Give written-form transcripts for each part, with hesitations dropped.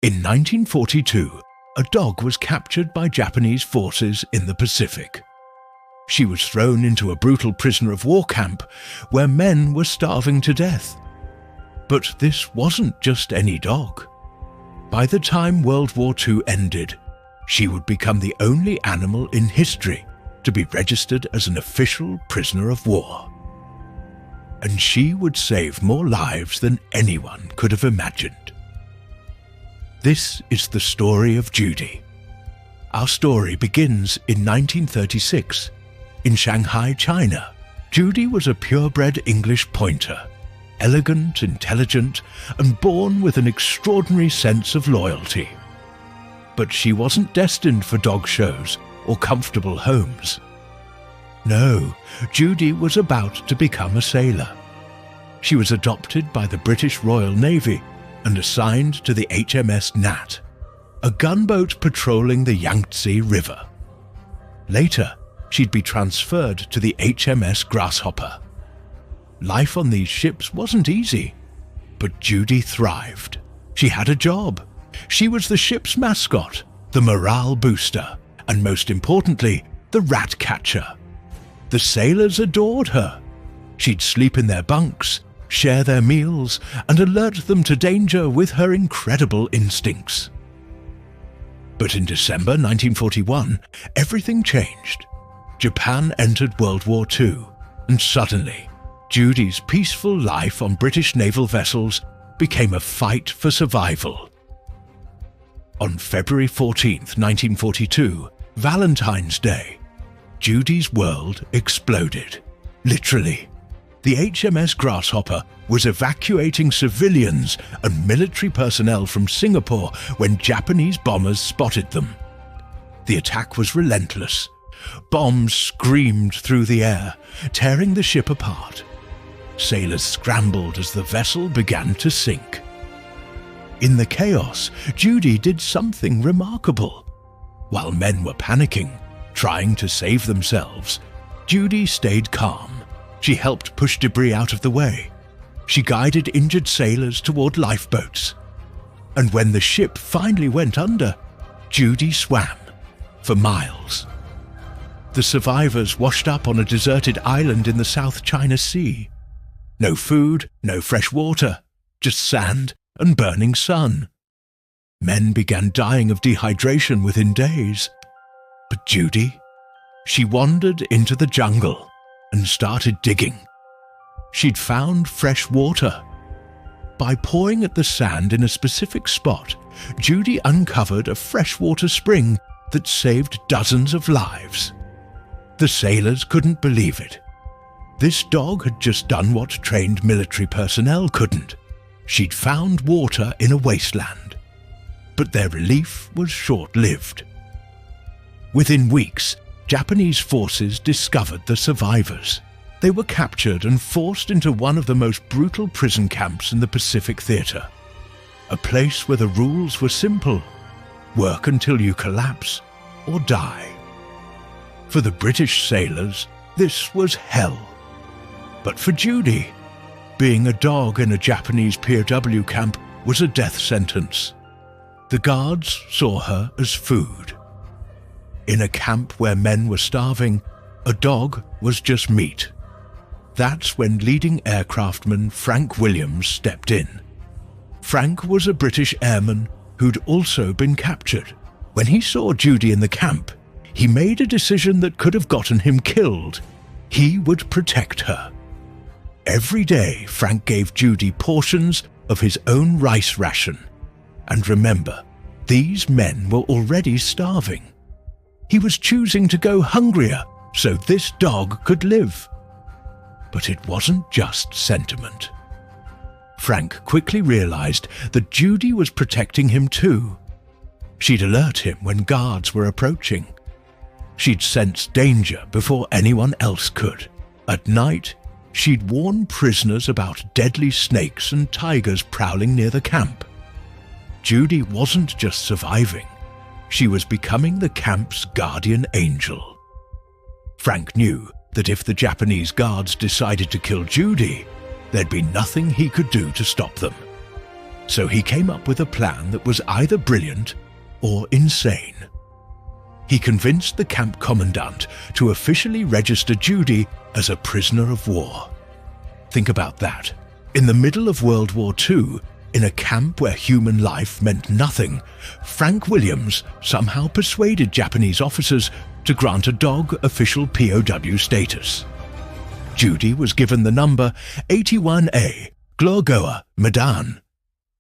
In 1942, a dog was captured by Japanese forces in the Pacific. She was thrown into a brutal prisoner of war camp where men were starving to death. But this wasn't just any dog. By the time World War II ended, she would become the only animal in history to be registered as an official prisoner of war. And she would save more lives than anyone could have imagined. This is the story of Judy. Our story begins in 1936. In Shanghai, China, Judy was a purebred English pointer, elegant, intelligent, and born with an extraordinary sense of loyalty. But she wasn't destined for dog shows or comfortable homes. No, Judy was about to become a sailor. She was adopted by the British Royal Navy and assigned to the HMS Nat, a gunboat patrolling the Yangtze River. Later, she'd be transferred to the HMS Grasshopper. Life on these ships wasn't easy, but Judy thrived. She had a job. She was the ship's mascot, the morale booster, and most importantly, the rat catcher. The sailors adored her. She'd sleep in their bunks, share their meals, and alert them to danger with her incredible instincts. But in December 1941, everything changed. Japan entered World War II, and suddenly, Judy's peaceful life on British naval vessels became a fight for survival. On February 14th, 1942, Valentine's Day, Judy's world exploded. Literally. The HMS Grasshopper was evacuating civilians and military personnel from Singapore when Japanese bombers spotted them. The attack was relentless. Bombs screamed through the air, tearing the ship apart. Sailors scrambled as the vessel began to sink. In the chaos, Judy did something remarkable. While men were panicking, trying to save themselves, Judy stayed calm. She helped push debris out of the way. She guided injured sailors toward lifeboats. And when the ship finally went under, Judy swam for miles. The survivors washed up on a deserted island in the South China Sea. No food, no fresh water, just sand and burning sun. Men began dying of dehydration within days. But Judy, she wandered into the jungle and started digging. She'd found fresh water. By pawing at the sand in a specific spot, Judy uncovered a freshwater spring that saved dozens of lives. The sailors couldn't believe it. This dog had just done what trained military personnel couldn't. She'd found water in a wasteland. But their relief was short-lived. Within weeks, Japanese forces discovered the survivors. They were captured and forced into one of the most brutal prison camps in the Pacific Theater. A place where the rules were simple: work until you collapse or die. For the British sailors, this was hell. But for Judy, being a dog in a Japanese POW camp was a death sentence. The guards saw her as food. In a camp where men were starving, a dog was just meat. That's when leading aircraftman Frank Williams stepped in. Frank was a British airman who'd also been captured. When he saw Judy in the camp, he made a decision that could have gotten him killed. He would protect her. Every day, Frank gave Judy portions of his own rice ration. And remember, these men were already starving. He was choosing to go hungrier so this dog could live. But it wasn't just sentiment. Frank quickly realized that Judy was protecting him too. She'd alert him when guards were approaching. She'd sense danger before anyone else could. At night, she'd warn prisoners about deadly snakes and tigers prowling near the camp. Judy wasn't just surviving. She was becoming the camp's guardian angel. Frank knew that if the Japanese guards decided to kill Judy, there'd be nothing he could do to stop them. so he came up with a plan that was either brilliant or insane. He convinced the camp commandant to officially register Judy as a prisoner of war. Think about that. In the middle of World War II, in a camp where human life meant nothing, Frank Williams somehow persuaded Japanese officers to grant a dog official POW status. Judy was given the number 81A, Glorgoa Medan.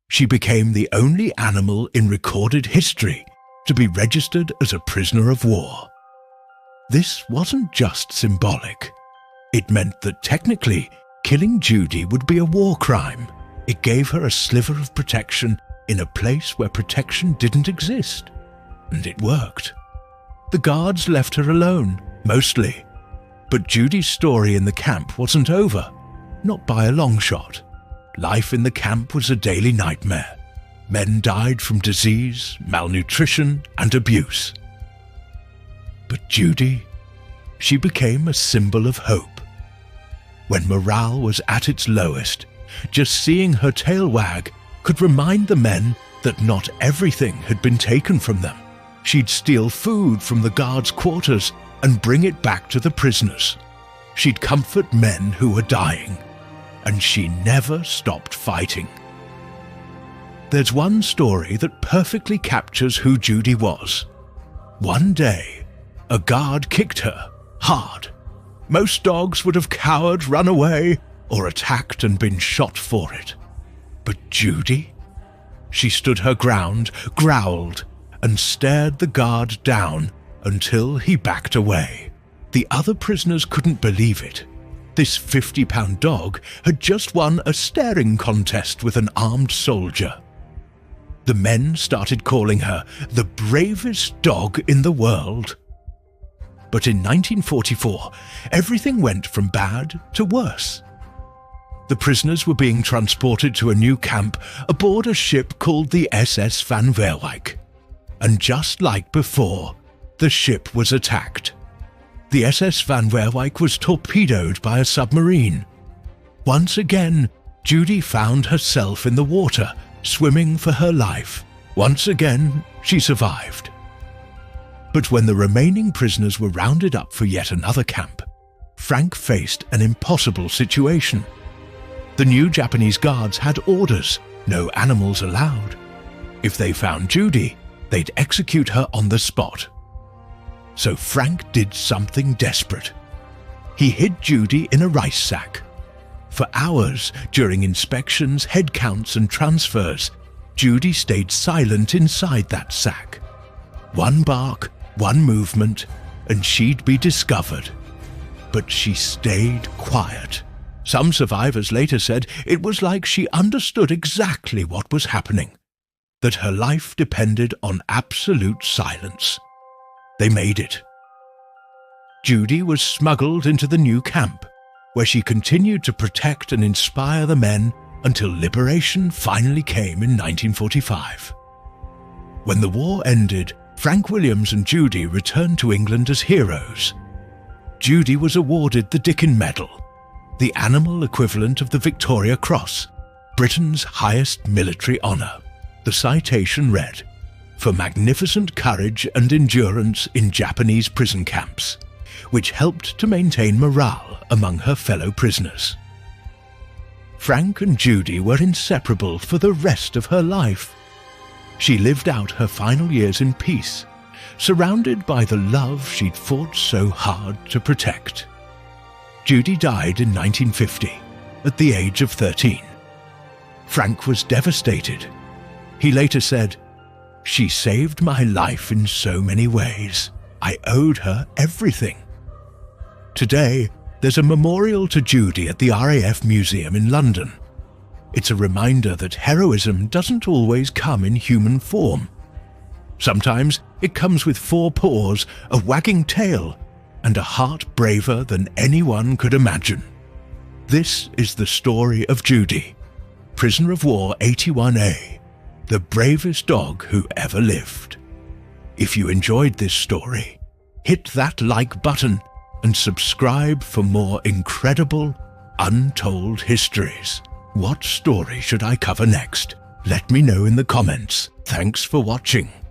She became the only animal in recorded history to be registered as a prisoner of war. This wasn't just symbolic. It meant that technically, killing Judy would be a war crime. It gave her a sliver of protection in a place where protection didn't exist. And it worked. The guards left her alone, mostly. But Judy's story in the camp wasn't over, not by a long shot. Life in the camp was a daily nightmare. Men died from disease, malnutrition, and abuse. But Judy, she became a symbol of hope. When morale was at its lowest, just seeing her tail wag could remind the men that not everything had been taken from them. She'd steal food from the guards' quarters and bring it back to the prisoners. She'd comfort men who were dying, and she never stopped fighting. There's one story that perfectly captures who Judy was. One day, a guard kicked her hard. Most dogs would have cowered, run away, or attacked and been shot for it. But Judy? She stood her ground, growled, and stared the guard down until he backed away. The other prisoners couldn't believe it. This 50-pound dog had just won a staring contest with an armed soldier. The men started calling her the bravest dog in the world. But in 1944, everything went from bad to worse. The prisoners were being transported to a new camp aboard a ship called the SS Van Weerwijk. And just like before, the ship was attacked. The SS Van Weerwijk was torpedoed by a submarine. Once again, Judy found herself in the water, swimming for her life. Once again, she survived. But when the remaining prisoners were rounded up for yet another camp, Frank faced an impossible situation. The new Japanese guards had orders, no animals allowed. If they found Judy, they'd execute her on the spot. So Frank did something desperate. He hid Judy in a rice sack. For hours during inspections, head counts and transfers, Judy stayed silent inside that sack. One bark, one movement, and she'd be discovered. But she stayed quiet. Some survivors later said it was like she understood exactly what was happening, that her life depended on absolute silence. They made it. Judy was smuggled into the new camp, where she continued to protect and inspire the men until liberation finally came in 1945. When the war ended, Frank Williams and Judy returned to England as heroes. Judy was awarded the Dickin Medal, the animal equivalent of the Victoria Cross, Britain's highest military honour. The citation read, "For magnificent courage and endurance in Japanese prison camps," which helped to maintain morale among her fellow prisoners. Frank and Judy were inseparable for the rest of her life. She lived out her final years in peace, surrounded by the love she'd fought so hard to protect. Judy died in 1950, at the age of 13. Frank was devastated. He later said, "She saved my life in so many ways. I owed her everything." Today, there's a memorial to Judy at the RAF Museum in London. It's a reminder that heroism doesn't always come in human form. Sometimes it comes with 4 paws, a wagging tail, and a heart braver than anyone could imagine. This is the story of Judy, prisoner of war 81A, the bravest dog who ever lived. If you enjoyed this story, hit that like button and subscribe for more incredible, untold histories. What story should I cover next? Let me know in the comments. Thanks for watching.